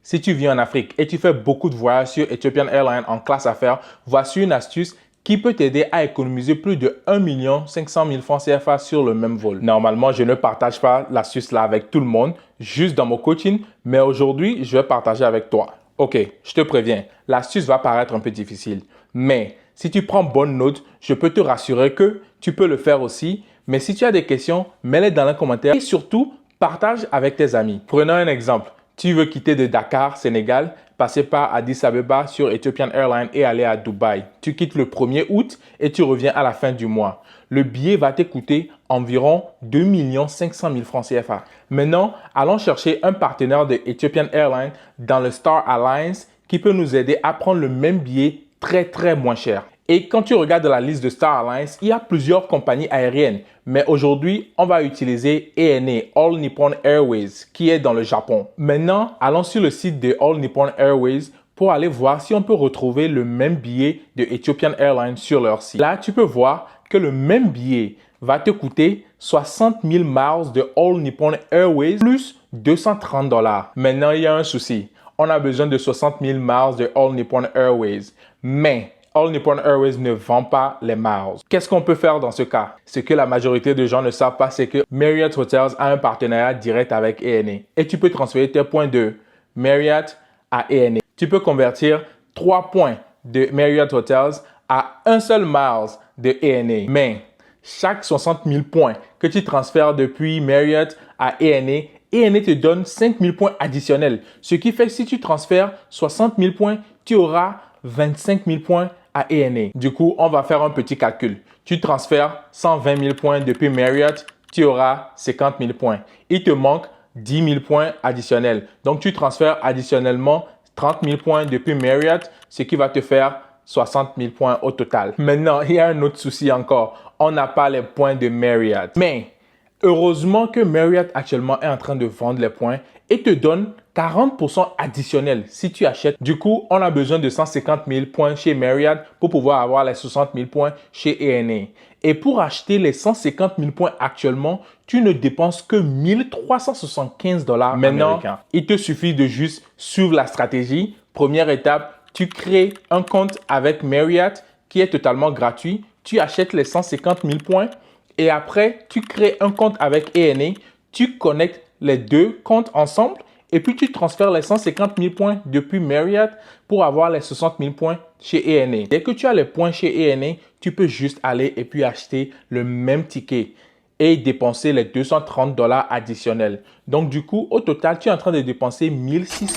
Si tu vis en Afrique et tu fais beaucoup de voyages sur Ethiopian Airlines en classe affaires, voici une astuce qui peut t'aider à économiser plus de 1 500 000 francs CFA sur le même vol. Normalement, je ne partage pas l'astuce là avec tout le monde, juste dans mon coaching, mais aujourd'hui, je vais partager avec toi. Ok, je te préviens, l'astuce va paraître un peu difficile, mais si tu prends bonne note, je peux te rassurer que tu peux le faire aussi. Mais si tu as des questions, mets-les dans les commentaires et surtout, partage avec tes amis. Prenons un exemple. Tu veux quitter de Dakar, Sénégal, passer par Addis Abeba sur Ethiopian Airlines et aller à Dubaï. Tu quittes le 1er août et tu reviens à la fin du mois. Le billet va te coûter environ 2 500 000 francs CFA. Maintenant, allons chercher un partenaire de Ethiopian Airlines dans le Star Alliance qui peut nous aider à prendre le même billet très moins cher. Et quand tu regardes la liste de Star Alliance, il y a plusieurs compagnies aériennes. Mais aujourd'hui, on va utiliser ANA, All Nippon Airways, qui est dans le Japon. Maintenant, allons sur le site de All Nippon Airways pour aller voir si on peut retrouver le même billet de Ethiopian Airlines sur leur site. Là, tu peux voir que le même billet va te coûter 60 000 miles de All Nippon Airways plus 230 $. Maintenant, il y a un souci. On a besoin de 60 000 miles de All Nippon Airways. Mais All Nippon Airways ne vend pas les miles. Qu'est-ce qu'on peut faire dans ce cas? Ce que la majorité des gens ne savent pas, c'est que Marriott Hotels a un partenariat direct avec ANA. Et tu peux transférer tes points de Marriott à ANA. Tu peux convertir 3 points de Marriott Hotels à un seul miles de ANA. Mais chaque 60 000 points que tu transfères depuis Marriott à ANA te donne 5 000 points additionnels. Ce qui fait que si tu transfères 60 000 points, tu auras 25 000 points à ANA. Du coup, on va faire un petit calcul. Tu transfères 120 000 points depuis Marriott, tu auras 50 000 points. Il te manque 10 000 points additionnels. Donc, tu transfères additionnellement 30 000 points depuis Marriott, ce qui va te faire 60 000 points au total. Maintenant, il y a un autre souci encore. On n'a pas les points de Marriott. Mais heureusement que Marriott actuellement est en train de vendre les points et te donne 40% additionnel si tu achètes. Du coup, on a besoin de 150 000 points chez Marriott pour pouvoir avoir les 60 000 points chez ANA. Et pour acheter les 150 000 points actuellement, tu ne dépenses que 1 375 $ américains. Il te suffit de juste suivre la stratégie. Première étape, tu crées un compte avec Marriott qui est totalement gratuit. Tu achètes les 150 000 points et après, tu crées un compte avec ANA. Tu connectes les deux comptes ensemble et puis tu transfères les 150 000 points depuis Marriott pour avoir les 60 000 points chez ANA. Dès que tu as les points chez ANA, tu peux juste aller et puis acheter le même ticket et dépenser les 230 $ additionnels. Donc du coup, au total, tu es en train de dépenser 1 600